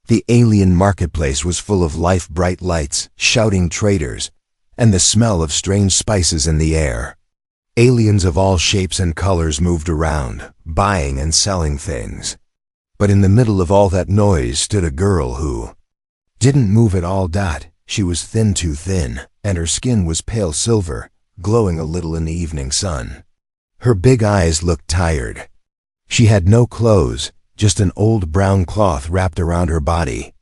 The alien marketplace was full of life-bright lights, shouting traders, and the smell of strange spices in the air. Aliens of all shapes and colors moved around, buying and selling things. But in the middle of all that noise stood a girl who didn't move at all. She was thin, too thin, and her skin was pale silver, glowing a little in the evening sun. Her big eyes looked tired. She had no clothes, just an old brown cloth wrapped around her body.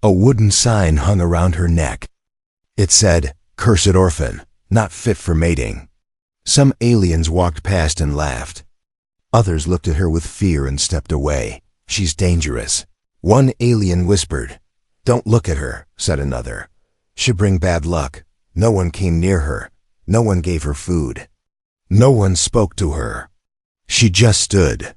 A wooden sign hung around her neck. It said, "Cursed orphan, not fit for mating." Some aliens walked past and laughed. Others looked at her with fear and stepped away. "She's dangerous." One alien whispered. "Don't look at her," said another. "She'll bring bad luck." No one came near her. No one gave her food. No one spoke to her. She just stood.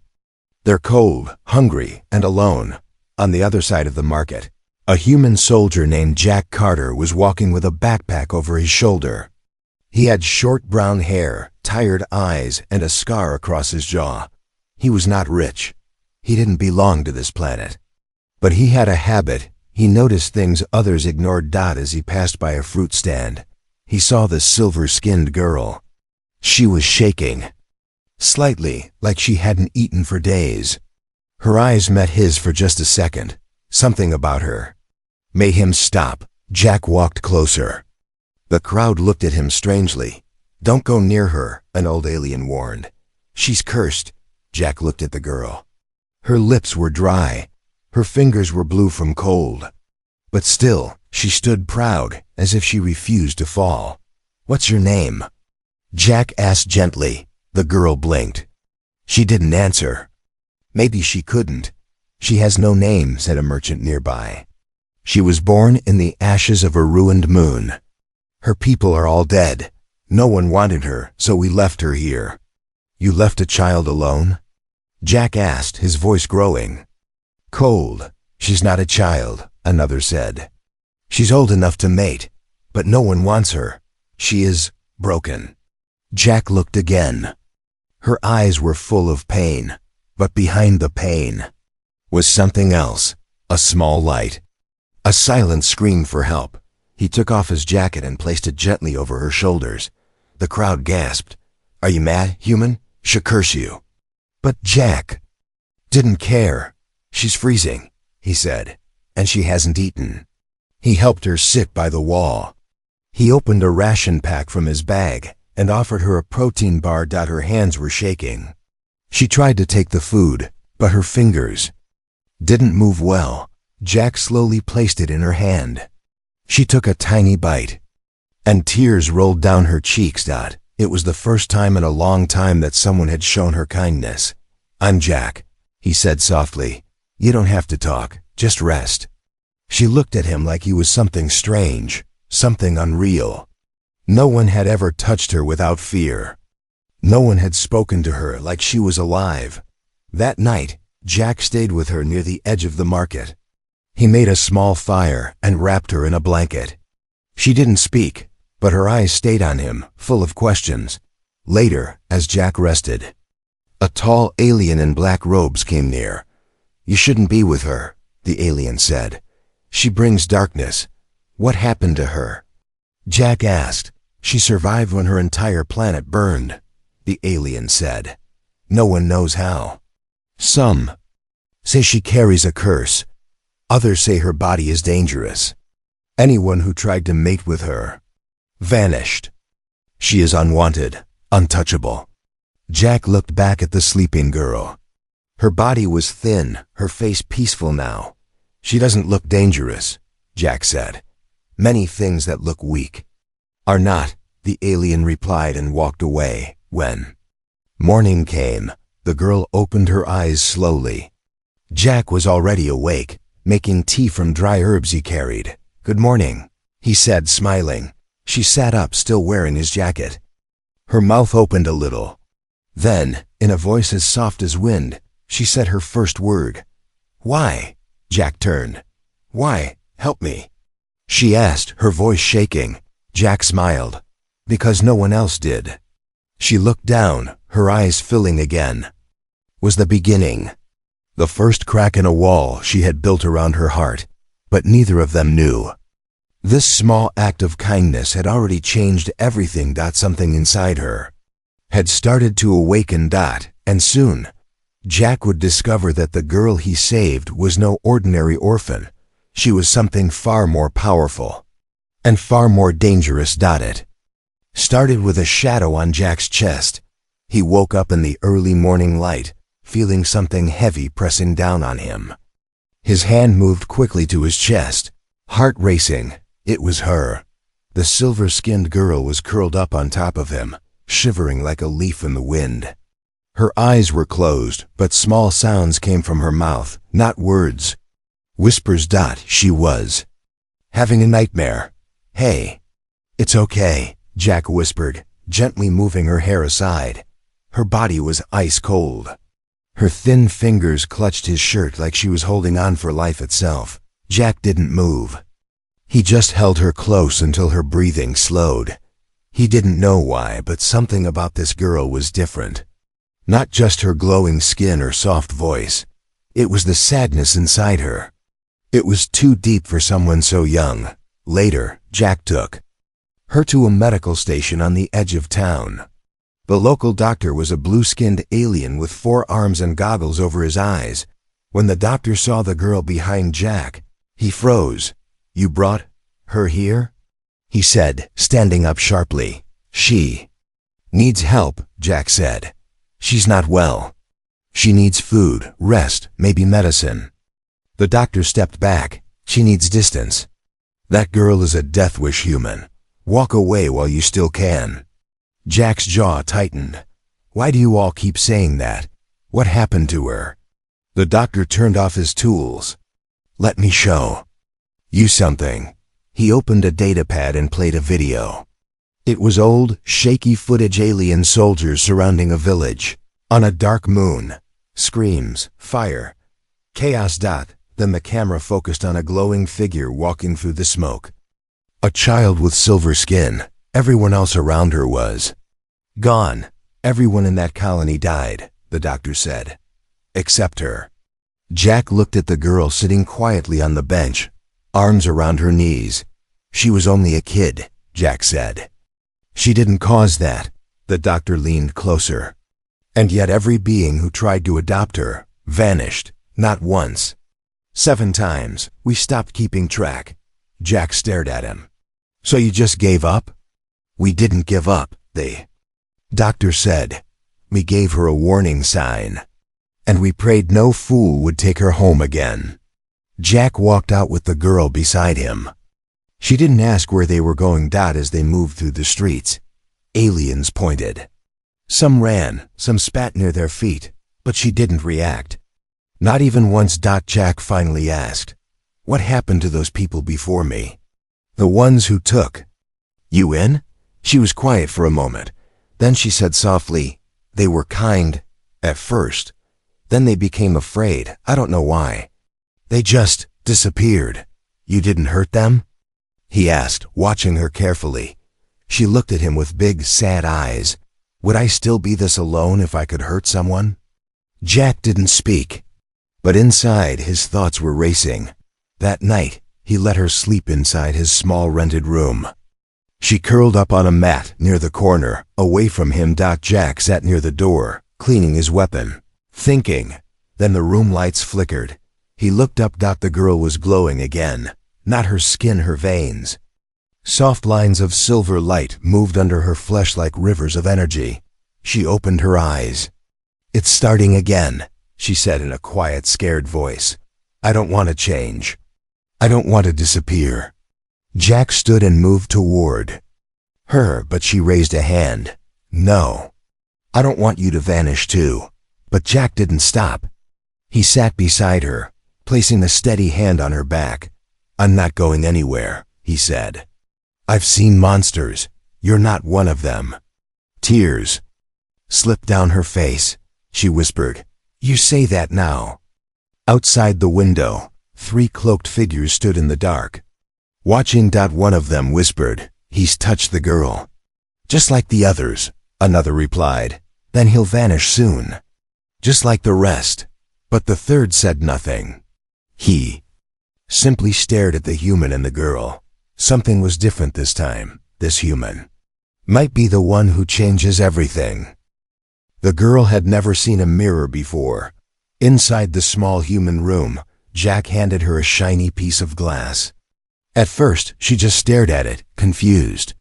They're cold, hungry, and alone. On the other side of the market, a human soldier named Jack Carter was walking with a backpack over his shoulder. He had short brown hair, tired eyes, and a scar across his jaw. He was not rich. He didn't belong to this planet. But he had a habit. He noticed things others ignored. As he passed by a fruit stand, he saw the silver-skinned girl. She was shaking. Slightly, like she hadn't eaten for days. Her eyes met his for just a second. Something about her made him stop. Jack walked closer. The crowd looked at him strangely. "Don't go near her," an old alien warned. "She's cursed." Jack looked at the girl. Her lips were dry. Her fingers were blue from cold. But still, she stood proud, as if she refused to fall. "What's your name?" Jack asked gently. The girl blinked. She didn't answer. Maybe she couldn't. "She has no name," said a merchant nearby. "She was born in the ashes of a ruined moon. Her people are all dead. No one wanted her, so we left her here." "You left a child alone?" Jack asked, his voice growing cold. "She's not a child," another said. "She's old enough to mate, but no one wants her. She is broken." Jack looked again. Her eyes were full of pain, but behind the pain was something else, a small light. A silent scream for help. He took off his jacket and placed it gently over her shoulders. The crowd gasped. "Are you mad, human? She'll curse you." But Jack didn't care. "She's freezing," he said, "and she hasn't eaten." He helped her sit by the wall. He opened a ration pack from his bag and offered her a protein bar. Her hands were shaking. She tried to take the food, but her fingers didn't move well. Jack slowly placed it in her hand. She took a tiny bite, and tears rolled down her cheeks. It was the first time in a long time that someone had shown her kindness. "I'm Jack," he said softly. "You don't have to talk, just rest." She looked at him like he was something strange, something unreal. No one had ever touched her without fear. No one had spoken to her like she was alive. That night, Jack stayed with her near the edge of the market. He made a small fire and wrapped her in a blanket. She didn't speak, but her eyes stayed on him, full of questions. Later, as Jack rested, a tall alien in black robes came near. "You shouldn't be with her," the alien said. "She brings darkness." "What happened to her?" Jack asked. "She survived when her entire planet burned," the alien said. "No one knows how. Some say she carries a curse. Others say her body is dangerous. Anyone who tried to mate with her vanished. She is unwanted, untouchable." Jack looked back at the sleeping girl. Her body was thin, her face peaceful now. "She doesn't look dangerous," Jack said. "Many things that look weak are not," the alien replied and walked away. When morning came, the girl opened her eyes slowly. Jack was already awake, making tea from dry herbs he carried. "Good morning," he said, smiling. She sat up, still wearing his jacket. Her mouth opened a little. Then, in a voice as soft as wind, she said her first word. "Why?" Jack turned. "Why? Help me," she asked, her voice shaking. Jack smiled. "Because no one else did." She looked down, her eyes filling again. Was the beginning. The first crack in a wall she had built around her heart. but neither of them knew. This small act of kindness had already changed everything. Something inside her had started to awaken. And soon, Jack would discover that the girl he saved was no ordinary orphan. She was something far more powerful and far more dangerous. It started with a shadow on Jack's chest. He woke up in the early morning light, feeling something heavy pressing down on him. His hand moved quickly to his chest, heart racing. It was her. The silver-skinned girl was curled up on top of him, shivering like a leaf in the wind. Her eyes were closed, but small sounds came from her mouth, not words. Whispers. She was having a nightmare. Hey. It's okay, Jack whispered, gently moving her hair aside. Her body was ice cold. Her thin fingers clutched his shirt like she was holding on for life itself. Jack didn't move. He just held her close until her breathing slowed. He didn't know why, but something about this girl was different. Not just her glowing skin or soft voice. It was the sadness inside her. It was too deep for someone so young. Later, Jack took her to a medical station on the edge of town. The local doctor was a blue-skinned alien with 4 arms and goggles over his eyes. When the doctor saw the girl behind Jack, he froze. You brought her here? He said, standing up sharply. She needs help, Jack said. She's not well. She needs food, rest, maybe medicine. The doctor stepped back. She needs distance. That girl is a death wish human. Walk away while you still can. Jack's jaw tightened. Why do you all keep saying that? What happened to her? The doctor turned off his tools. Let me show you something. He opened a datapad and played a video. It was old, shaky footage alien soldiers surrounding a village. On a dark moon. Screams, fire, chaos. Then the camera focused on a glowing figure walking through the smoke. A child with silver skin. Everyone else around her was gone. Everyone in that colony died, the doctor said. Except her. Jack looked at the girl sitting quietly on the bench, arms around her knees. She was only a kid, Jack said. She didn't cause that. The doctor leaned closer. And yet every being who tried to adopt her vanished, not once. 7 times. We stopped keeping track. Jack stared at him. So you just gave up? We didn't give up, the doctor said. We gave her a warning sign. And we prayed no fool would take her home again. Jack walked out with the girl beside him. She didn't ask where they were going. As they moved through the streets, aliens pointed. Some ran, some spat near their feet, but she didn't react. Not even once. Jack finally asked, what happened to those people before me? The ones who took you in? She was quiet for a moment. Then she said softly, they were kind at first. Then they became afraid. I don't know why. They just disappeared. You didn't hurt them? He asked, watching her carefully. She looked at him with big, sad eyes. Would I still be this alone if I could hurt someone? Jack didn't speak. But inside, his thoughts were racing. That night, he let her sleep inside his small rented room. She curled up on a mat near the corner, away from him. Jack sat near the door, cleaning his weapon, thinking. Then the room lights flickered. He looked up. The girl was glowing again. Not her skin, her veins. Soft lines of silver light moved under her flesh like rivers of energy. She opened her eyes. It's starting again, she said in a quiet, scared voice. I don't want to change. I don't want to disappear. Jack stood and moved toward her, but she raised a hand. No. I don't want you to vanish too. But Jack didn't stop. He sat beside her, placing a steady hand on her back. I'm not going anywhere, he said. I've seen monsters. You're not one of them. Tears slipped down her face. She whispered, you say that now. Outside the window, 3 cloaked figures stood in the dark, watching. One of them whispered, he's touched the girl. Just like the others, another replied. Then he'll vanish soon. Just like the rest. But the third said nothing. He simply stared at the human and the girl. Something was different this time. This human might be the one who changes everything. The girl had never seen a mirror before. Inside the small human room, Jack handed her a shiny piece of glass. At first, she just stared at it, confused.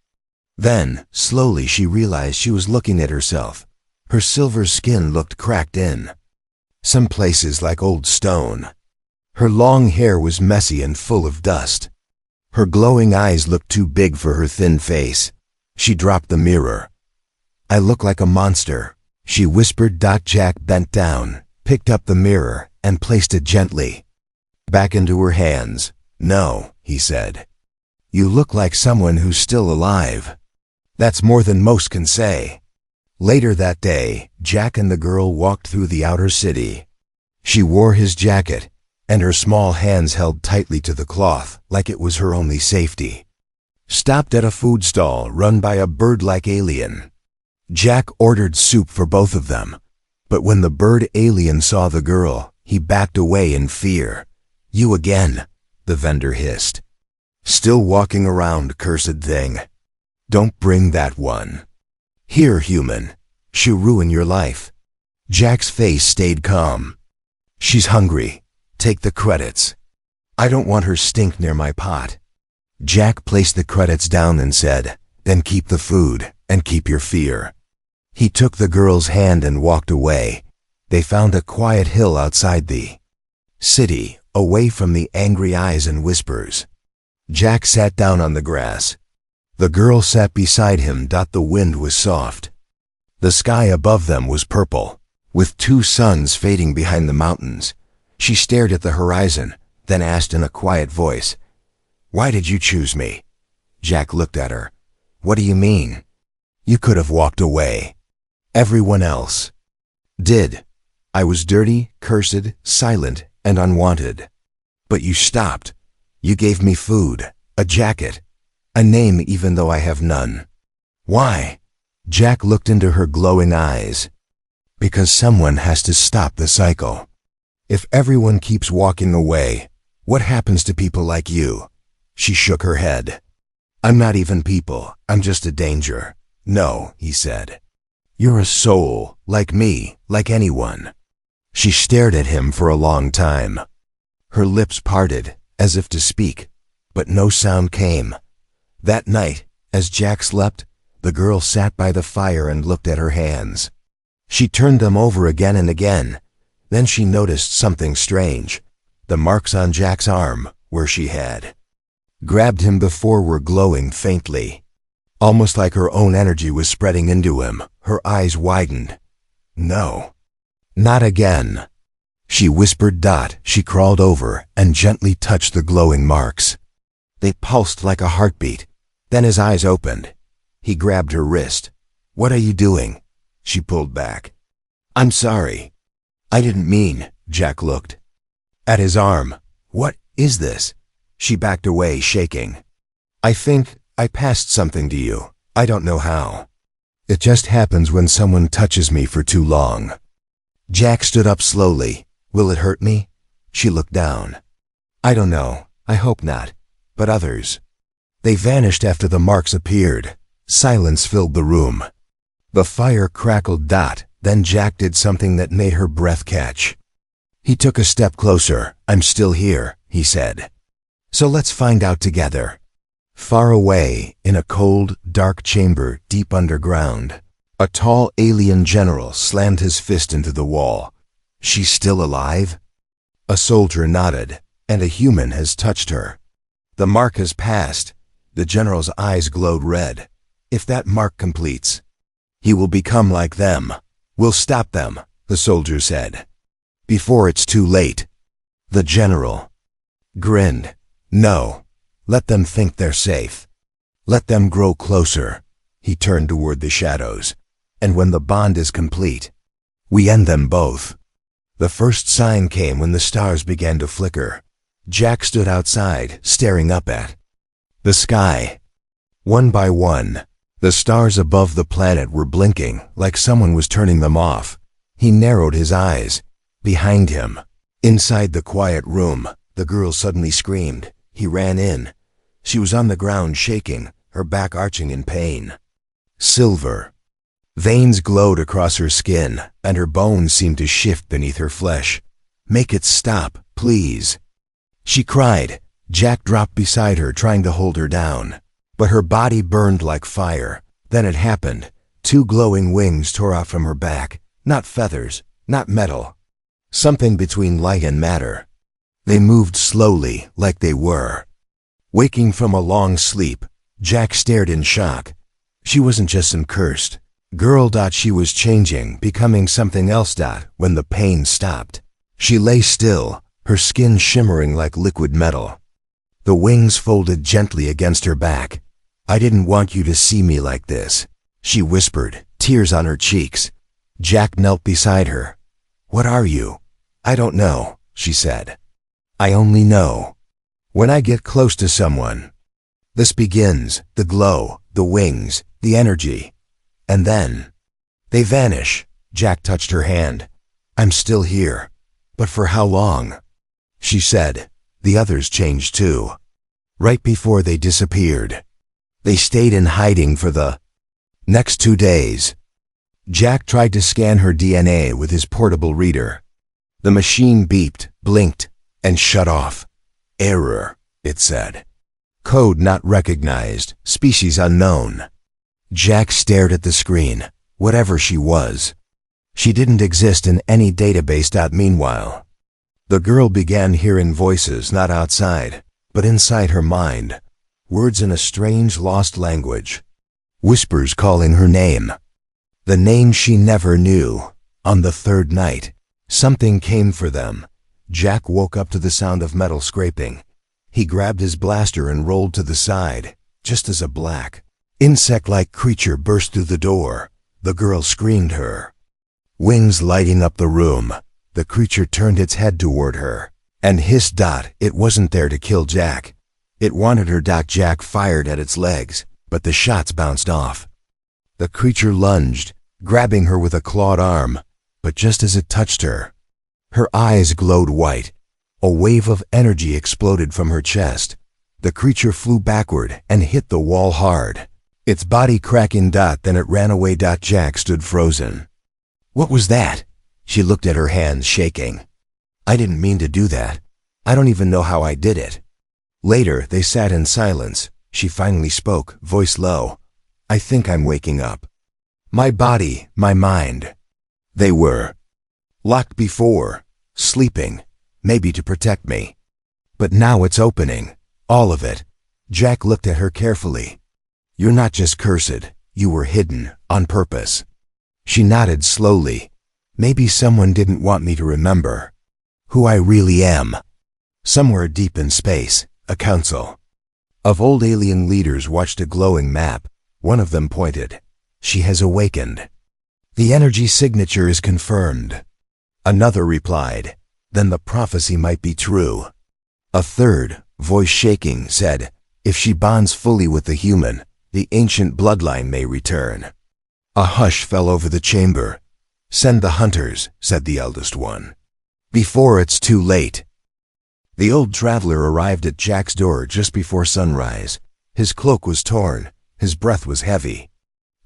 Then, slowly she realized she was looking at herself. Her silver skin looked cracked in some places like old stone. Her long hair was messy and full of dust. Her glowing eyes looked too big for her thin face. She dropped the mirror. "I look like a monster," she whispered. Jack bent down, picked up the mirror, and placed it gently back into her hands. "No," he said. "You look like someone who's still alive. That's more than most can say." Later that day, Jack and the girl walked through the outer city. She wore his jacket, and her small hands held tightly to the cloth like it was her only safety. Stopped at a food stall run by a bird-like alien. Jack ordered soup for both of them, but when the bird alien saw the girl, he backed away in fear. "You again," the vendor hissed. "Still walking around, cursed thing. Don't bring that one. Here, human. She'll ruin your life." Jack's face stayed calm. "She's hungry. Take the credits. I don't want her stink near my pot." Jack placed the credits down and said, "Then keep the food, and keep your fear." He took the girl's hand and walked away. They found a quiet hill outside the city, away from the angry eyes and whispers. Jack sat down on the grass. The girl sat beside him. The wind was soft. The sky above them was purple, with two suns fading behind the mountains. She stared at the horizon, then asked in a quiet voice, "Why did you choose me?" Jack looked at her. "What do you mean?" "You could have walked away. Everyone else did. I was dirty, cursed, silent, and unwanted. But you stopped. You gave me food, a jacket, a name even though I have none. Why?" Jack looked into her glowing eyes. "Because someone has to stop the cycle. If everyone keeps walking away, what happens to people like you?" She shook her head. "I'm not even people. I'm just a danger." "No," he said. "You're a soul, like me, like anyone." She stared at him for a long time. Her lips parted, as if to speak, but no sound came. That night, as Jack slept, the girl sat by the fire and looked at her hands. She turned them over again and again. Then she noticed something strange. The marks on Jack's arm, where she had grabbed him before, were glowing faintly, almost like her own energy was spreading into him. Her eyes widened. "No, not again," she whispered. She crawled over and gently touched the glowing marks. They pulsed like a heartbeat. Then his eyes opened. He grabbed her wrist. "What are you doing?" She pulled back. "I'm sorry. I didn't mean." Jack looked at his arm. "What is this?" She backed away, shaking. "I think I passed something to you. I don't know how. It just happens when someone touches me for too long." Jack stood up slowly. "Will it hurt me?" She looked down. "I don't know. I hope not. But others." They vanished after the marks appeared. Silence filled the room. The fire crackled. Then Jack did something that made her breath catch. He took a step closer. "I'm still here," he said. "So let's find out together." Far away, in a cold, dark chamber deep underground, a tall alien general slammed his fist into the wall. "She's still alive?" A soldier nodded. "And a human has touched her. The mark has passed." The general's eyes glowed red. "If that mark completes, he will become like them." "We'll stop them," the soldier said, "before it's too late." The general grinned. "No, let them think they're safe. Let them grow closer." He turned toward the shadows. "And when the bond is complete, we end them both." The first sign came when the stars began to flicker. Jack stood outside, staring up at the sky. One by one, the stars above the planet were blinking, like someone was turning them off. He narrowed his eyes. Behind him, inside the quiet room, The girl suddenly screamed. He ran in. She was on the ground shaking, her back arching in pain. Silver. Veins glowed across her skin, and her bones seemed to shift beneath her flesh. "Make it stop, please," she cried. Jack dropped beside her, trying to hold her down. But her body burned like fire. Then it happened. Two glowing wings tore out from her back. Not feathers, not metal. Something between light and matter. They moved slowly, like they were. Waking from a long sleep, Jack stared in shock. She wasn't just some cursed girl. She was changing, becoming something else. When the pain stopped, she lay still, her skin shimmering like liquid metal. The wings folded gently against her back. "I didn't want you to see me like this," she whispered, tears on her cheeks. Jack knelt beside her. "What are you?" "I don't know," she said. "I only know when I get close to someone. This begins, the glow, the wings, the energy. And then they vanish." Jack touched her hand. "I'm still here. But for how long?" She said. The others changed too. Right before they disappeared. They stayed in hiding for the next 2 days. Jack tried to scan her DNA with his portable reader. The machine beeped, blinked, and shut off. "Error," it said. "Code not recognized, species unknown." Jack stared at the screen. Whatever she was, she didn't exist in any database. Meanwhile, the girl began hearing voices not outside, but inside her mind. Words in a strange, lost language. Whispers calling her name. The name she never knew. On the third night, something came for them. Jack woke up to the sound of metal scraping. He grabbed his blaster and rolled to the side, just as a black, insect-like creature burst through the door. The girl screamed her. Wings lighting up the room, the creature turned its head toward her and hissed. It wasn't there to kill Jack. It wanted her. Jack fired at its legs, but the shots bounced off. The creature lunged, grabbing her with a clawed arm, but just as it touched her, her eyes glowed white. A wave of energy exploded from her chest. The creature flew backward and hit the wall hard, its body cracking. Then it ran away. Jack stood frozen. "What was that?" She looked at her hands, shaking. "I didn't mean to do that. I don't even know how I did it." Later, they sat in silence. She finally spoke, voice low. "I think I'm waking up. My body, my mind. They were locked before, sleeping, maybe to protect me. But now it's opening, all of it." Jack looked at her carefully. "You're not just cursed, you were hidden, on purpose." She nodded slowly. "Maybe someone didn't want me to remember who I really am." Somewhere deep in space, a council of old alien leaders watched a glowing map. One of them pointed. "She has awakened. The energy signature is confirmed." Another replied, "Then the prophecy might be true." A third, voice shaking, said, "If she bonds fully with the human, the ancient bloodline may return." A hush fell over the chamber. "Send the hunters," said the eldest one, "before it's too late." The old traveler arrived at Jack's door just before sunrise. His cloak was torn, his breath was heavy,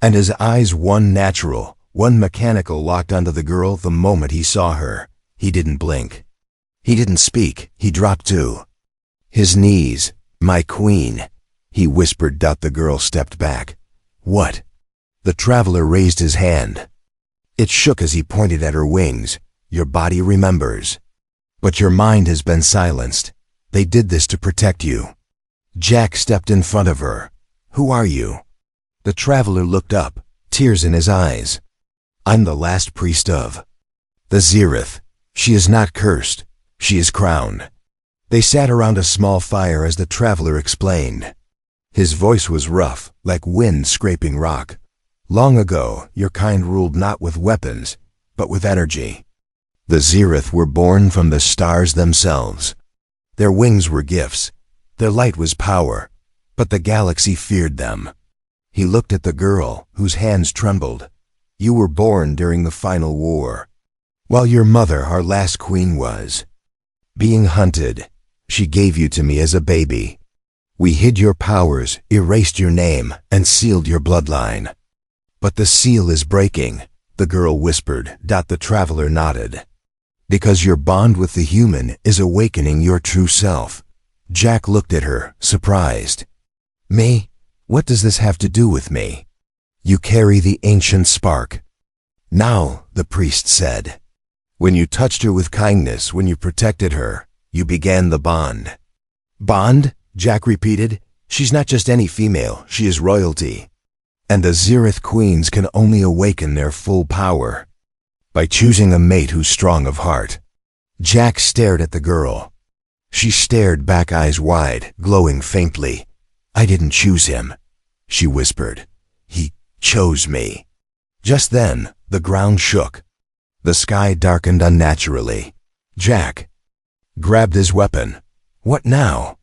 and his eyes, one natural, one mechanical, locked onto the girl the moment he saw her. He didn't blink. He didn't speak. He dropped to his knees. "My queen," he whispered. The girl stepped back. "What?" The traveler raised his hand. It shook as he pointed at her wings. "Your body remembers, but your mind has been silenced. They did this to protect you." Jack stepped in front of her. "Who are you?" The traveler looked up, tears in his eyes. "I'm the last priest of the Zereth. She is not cursed. She is crowned." They sat around a small fire as the traveler explained. His voice was rough, like wind scraping rock. "Long ago, your kind ruled not with weapons, but with energy. The Zereth were born from the stars themselves. Their wings were gifts. Their light was power, but the galaxy feared them." He looked at the girl, whose hands trembled. "You were born during the final war, while your mother, our last queen, was being hunted. She gave you to me as a baby. We hid your powers, erased your name, and sealed your bloodline. But the seal is breaking, the girl whispered. The traveler nodded. Because your bond with the human is awakening your true self. Jack looked at her, surprised. Me? What does this have to do with me? You carry the ancient spark. Now, the priest said. When you touched her with kindness, when you protected her, you began the bond. Bond? Jack repeated. She's not just any female, she is royalty. And the Zirith queens can only awaken their full power by choosing a mate who's strong of heart. Jack stared at the girl. She stared back, eyes wide, glowing faintly. I didn't choose him, she whispered. He chose me. Just then, the ground shook. The sky darkened unnaturally. Jack grabbed his weapon. What now?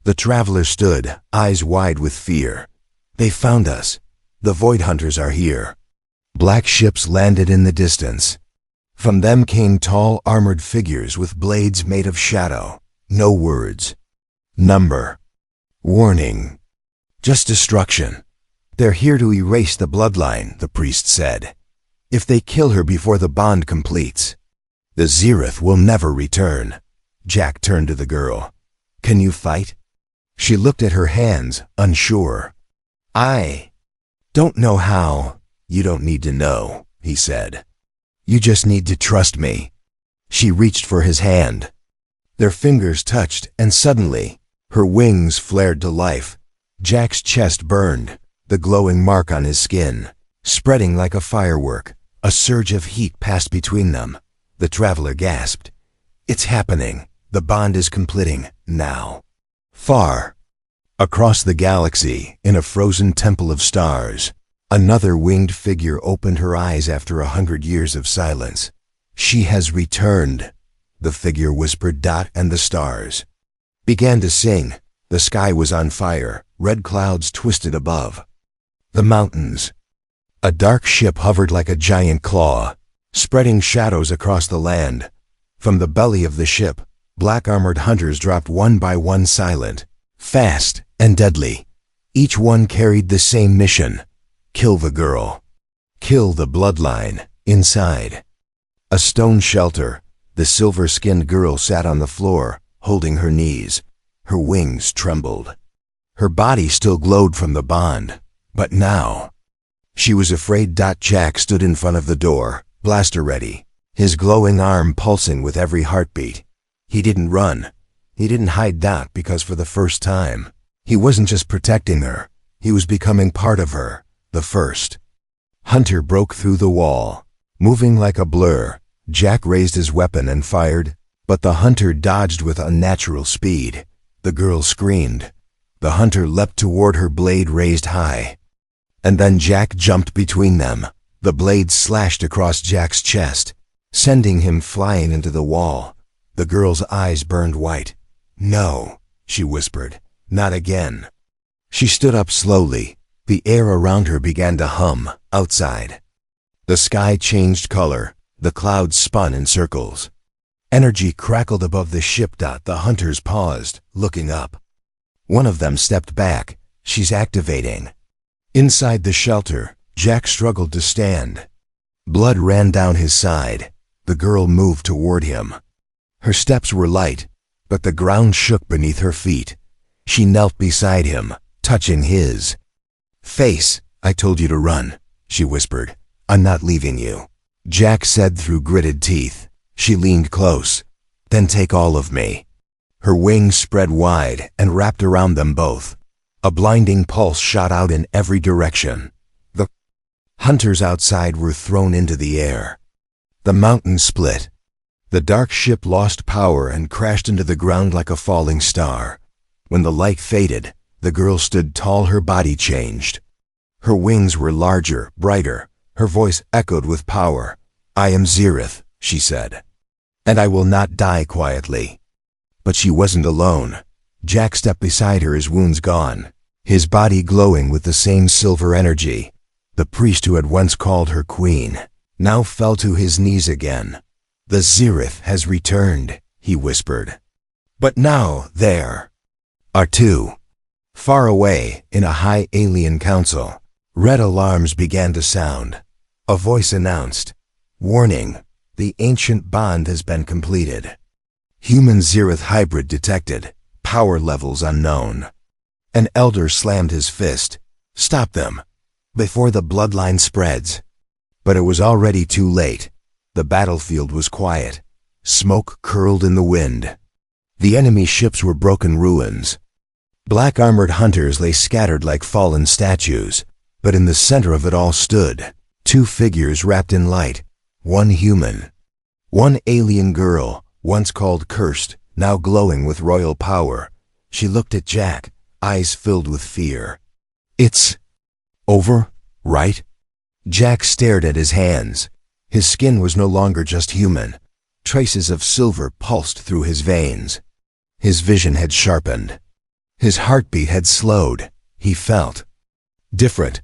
The traveler stood, eyes wide with fear. They found us. The Void Hunters are here. Black ships landed in the distance. From them came tall, armored figures with blades made of shadow. No words. Number. Warning. Just destruction. They're here to erase the bloodline, the priest said. If they kill her before the bond completes, the Zirith will never return. Jack turned to the girl. Can you fight? She looked at her hands, unsure. I don't know how. You don't need to know, he said. You just need to trust me. She reached for his hand. Their fingers touched, and suddenly, her wings flared to life. Jack's chest burned, the glowing mark on his skin, spreading like a firework. A surge of heat passed between them. The traveler gasped. It's happening. The bond is completing, now. Far across the galaxy, in a frozen temple of stars, another winged figure opened her eyes after 100 years of silence. She has returned, the figure whispered. And the stars began to sing. The sky was on fire, red clouds twisted above the mountains. A dark ship hovered like a giant claw, spreading shadows across the land. From the belly of the ship, black armored hunters dropped one by one, silent, fast, and deadly. Each one carried the same mission: kill the girl. Kill the bloodline. Inside a stone shelter, the silver-skinned girl sat on the floor, holding her knees. Her wings trembled. Her body still glowed from the bond, but now she was afraid. Jack stood in front of the door, blaster ready, his glowing arm pulsing with every heartbeat. He didn't run. He didn't hide. Because for the first time, he wasn't just protecting her, he was becoming part of her. The first hunter broke through the wall, moving like a blur. Jack raised his weapon and fired, but the hunter dodged with unnatural speed. The girl screamed. The hunter leapt toward her, blade raised high. And then Jack jumped between them. The blade slashed across Jack's chest, sending him flying into the wall. The girl's eyes burned white. No, she whispered. Not again. She stood up slowly. The air around her began to hum. Outside, the sky changed color. The clouds spun in circles. Energy crackled above the ship. The hunters paused, looking up. One of them stepped back. She's activating. Inside the shelter, Jack struggled to stand. Blood ran down his side. The girl moved toward him. Her steps were light, but the ground shook beneath her feet. She knelt beside him, touching his face. I told you to run, she whispered. I'm not leaving you, Jack said through gritted teeth. She leaned close. Then take all of me. Her wings spread wide and wrapped around them both. A blinding pulse shot out in every direction. The hunters outside were thrown into the air. The mountain split. The dark ship lost power and crashed into the ground like a falling star. When the light faded, the girl stood tall. Her body changed. Her wings were larger, brighter. Her voice echoed with power. I am Zirith, she said, and I will not die quietly. But she wasn't alone. Jack stepped beside her, his wounds gone, his body glowing with the same silver energy. The priest who had once called her queen now fell to his knees again. The Zirith has returned, he whispered. But now, there are two. Far away, in a high alien council, red alarms began to sound. A voice announced, "Warning, the ancient bond has been completed. Human-Zereth hybrid detected, power levels unknown." An elder slammed his fist. "Stop them, before the bloodline spreads." But it was already too late. The battlefield was quiet. Smoke curled in the wind. The enemy ships were broken ruins. Black-armored hunters lay scattered like fallen statues, but in the center of it all stood two figures wrapped in light, one human. One alien girl, once called cursed, now glowing with royal power. She looked at Jack, eyes filled with fear. "It's over, right?" Jack stared at his hands. His skin was no longer just human. Traces of silver pulsed through his veins. His vision had sharpened. His heartbeat had slowed. He felt different.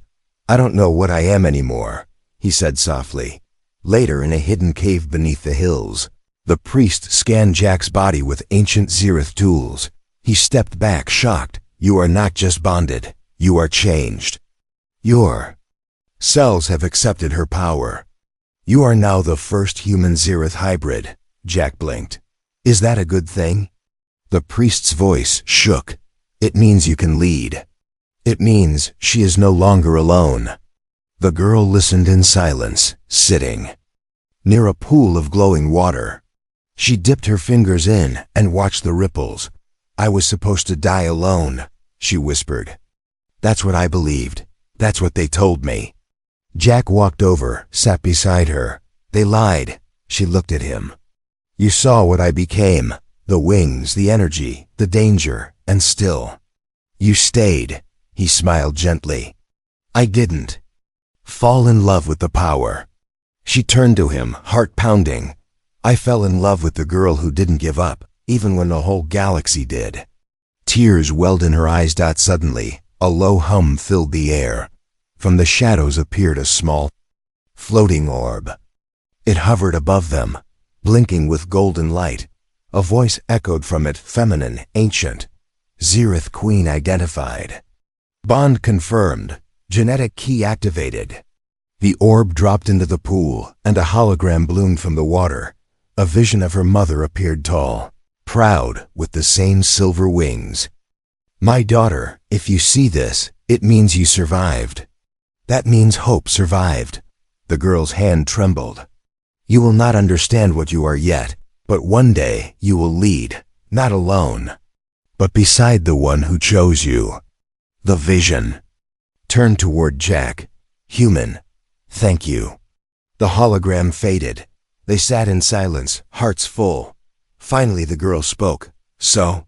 "I don't know what I am anymore," he said softly. Later, in a hidden cave beneath the hills, the priest scanned Jack's body with ancient Zereth tools. He stepped back, shocked. "You are not just bonded. You are changed. Your cells have accepted her power. You are now the first human-Zereth hybrid." Jack blinked. "Is that a good thing?" The priest's voice shook. "It means you can lead. It means she is no longer alone." The girl listened in silence, sitting near a pool of glowing water. She dipped her fingers in and watched the ripples. "I was supposed to die alone," she whispered. "That's what I believed. That's what they told me." Jack walked over, sat beside her. "They lied." She looked at him. "You saw what I became. The wings, the energy, the danger, and still you stayed." He smiled gently. "I didn't fall in love with the power." She turned to him, heart pounding. "I fell in love with the girl who didn't give up, even when the whole galaxy did." Tears welled in her eyes. Suddenly, a low hum filled the air. From the shadows appeared a small, floating orb. It hovered above them, blinking with golden light. A voice echoed from it, feminine, ancient. "Zereth Queen identified. Bond confirmed. Genetic key activated." The orb dropped into the pool, and a hologram bloomed from the water. A vision of her mother appeared, tall, proud, with the same silver wings. "My daughter, if you see this, it means you survived. That means hope survived." The girl's hand trembled. "You will not understand what you are yet, but one day you will lead, not alone, but beside the one who chose you." The vision turned toward Jack. "Human, thank you." The hologram faded. They sat in silence, hearts full. Finally the girl spoke. "So,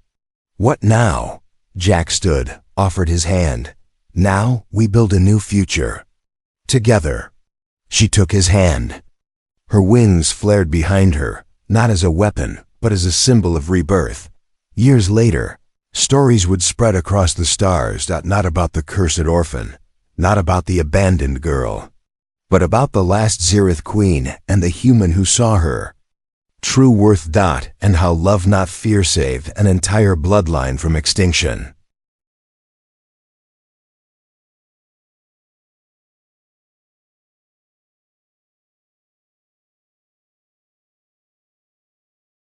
what now?" Jack stood, offered his hand. "Now we build a new future. Together." She took his hand. Her wings flared behind her, not as a weapon, but as a symbol of rebirth. Years later, stories would spread across the stars, not about the cursed orphan, not about the abandoned girl, but about the last Zereth Queen and the human who saw her. True worth. And how love not fear saved an entire bloodline from extinction.